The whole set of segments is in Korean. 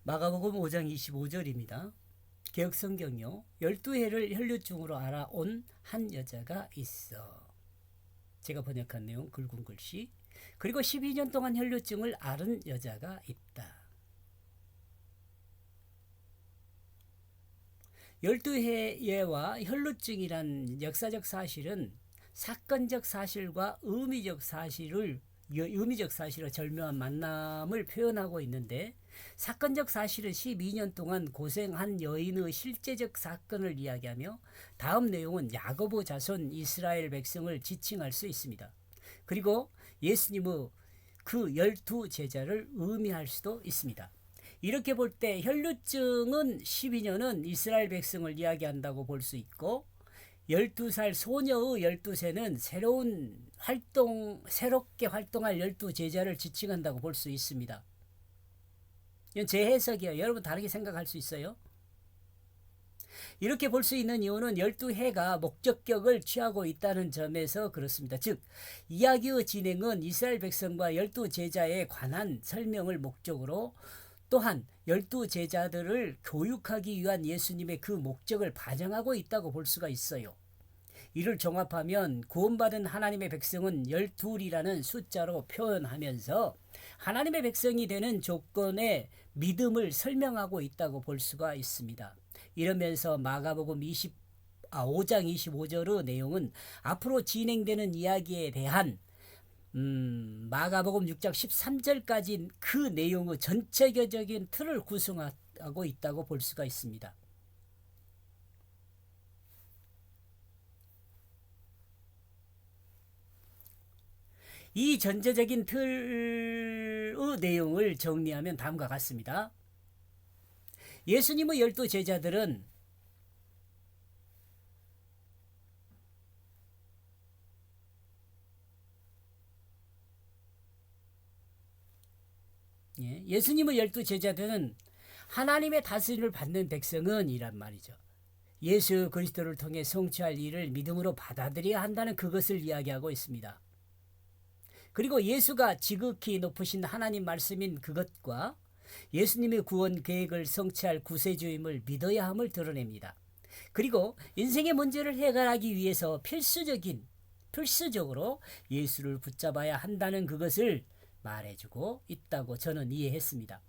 마가복음 5장 25절입니다. 개혁성경요. 12해를 혈류증으로 알아온 한 여자가 있어. 제가 번역한 내용 굵은 글씨. 그리고 12년 동안 혈류증을 앓은 여자가 있다. 12해와 혈류증이란 역사적 사실은 사건적 사실과 의미적 사실의 절묘한 만남을 표현하고 있는데, 사건적 사실은 12년 동안 고생한 여인의 실제적 사건을 이야기하며, 다음 내용은 야고보 자손 이스라엘 백성을 지칭할 수 있습니다. 그리고 예수님의 그 12제자를 의미할 수도 있습니다. 이렇게 볼 때 혈류증은 12년은 이스라엘 백성을 이야기한다고 볼 수 있고, 12살 소녀의 12세는 새롭게 활동할 12제자를 지칭한다고 볼 수 있습니다. 이건 제 해석이에요. 여러분 다르게 생각할 수 있어요? 이렇게 볼 수 있는 이유는 12해가 목적격을 취하고 있다는 점에서 그렇습니다. 즉, 이야기의 진행은 이스라엘 백성과 12제자에 관한 설명을 목적으로, 또한 12제자들을 교육하기 위한 예수님의 그 목적을 반영하고 있다고 볼 수가 있어요. 이를 종합하면 구원받은 하나님의 백성은 12이라는 숫자로 표현하면서 하나님의 백성이 되는 조건의 믿음을 설명하고 있다고 볼 수가 있습니다. 이러면서 마가복음 5장 25절의 내용은 앞으로 진행되는 이야기에 대한 마가복음 6장 13절까지 그 내용의 전체적인 틀을 구성하고 있다고 볼 수가 있습니다. 이 전체적인 틀의 내용을 정리하면 다음과 같습니다. 예수님의 12제자들은 예수님의 12제자들은 하나님의 다스림을 받는 백성은 이란 말이죠. 예수 그리스도를 통해 성취할 일을 믿음으로 받아들여야 한다는 그것을 이야기하고 있습니다. 그리고 예수가 지극히 높으신 하나님 말씀인 그것과 예수님의 구원 계획을 성취할 구세주임을 믿어야 함을 드러냅니다. 그리고 인생의 문제를 해결하기 위해서 필수적으로 예수를 붙잡아야 한다는 그것을 말해주고 있다고 저는 이해했습니다.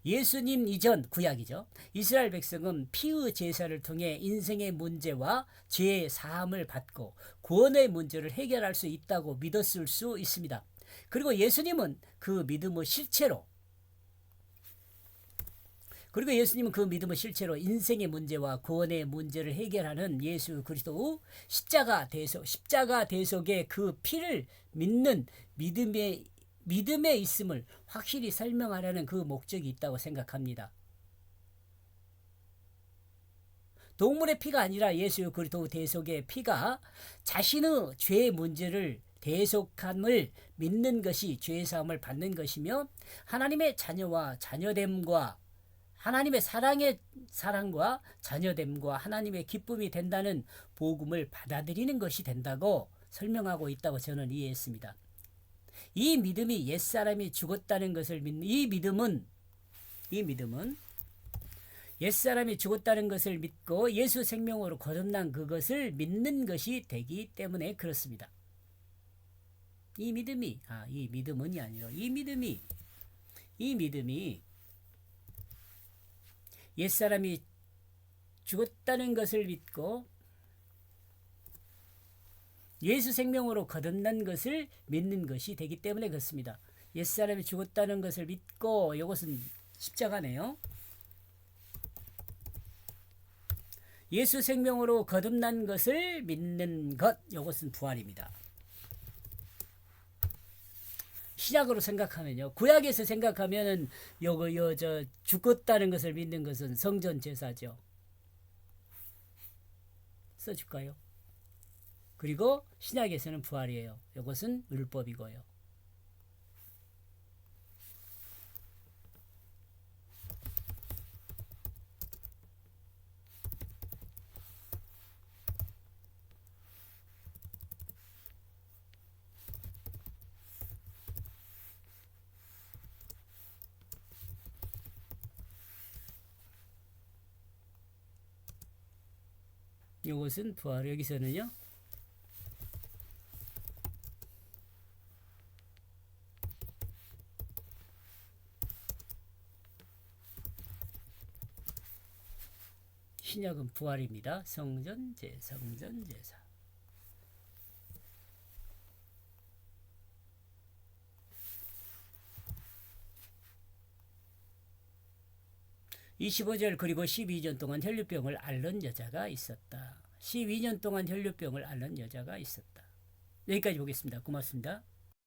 예수님 이전 구약이죠. 이스라엘 백성은 피의 제사를 통해 인생의 문제와 죄의 사함을 받고 구원의 문제를 해결할 수 있다고 믿었을 수 있습니다. 그리고 예수님은 그 믿음의 실체로 인생의 문제와 구원의 문제를 해결하는 예수 그리스도의 십자가 대속의 그 피를 믿는 믿음에 있음을 확실히 설명하려는 그 목적이 있다고 생각합니다. 동물의 피가 아니라 예수 그리스도 대속의 피가 자신의 죄의 문제를 대속함을 믿는 것이 죄의 사함을 받는 것이며, 하나님의 자녀와 자녀됨과 하나님의 사랑과 자녀됨과 하나님의 기쁨이 된다는 복음을 받아들이는 것이 된다고 설명하고 있다고 저는 이해했습니다. 이 믿음이 옛사람이 죽었다는 것을 믿는 이 믿음은 옛사람이 죽었다는 것을 믿고 예수 생명으로 거듭난 그것을 믿는 것이 되기 때문에 그렇습니다. 이 믿음이 옛사람이 죽었다는 것을 믿고 예수 생명으로 거듭난 것을 믿는 것이 되기 때문에 그렇습니다. 옛사람이 죽었다는 것을 믿고, 이것은 십자가네요. 예수 생명으로 거듭난 것을 믿는 것, 이것은 부활입니다. 신약으로 생각하면요, 구약에서 생각하면은 죽었다는 것을 믿는 것은 성전 제사죠. 써줄까요? 그리고 신약에서는 부활이에요. 이것은 율법이고요. 이것은 부활. 여기서는요. 신약은 부활입니다. 성전제, 성전제사. (25절) 그리고 12년 동안 혈류병을 앓는 여자가 있었다. 12년 동안 혈류병을 앓는 여자가 있었다. 여기까지 보겠습니다. 고맙습니다.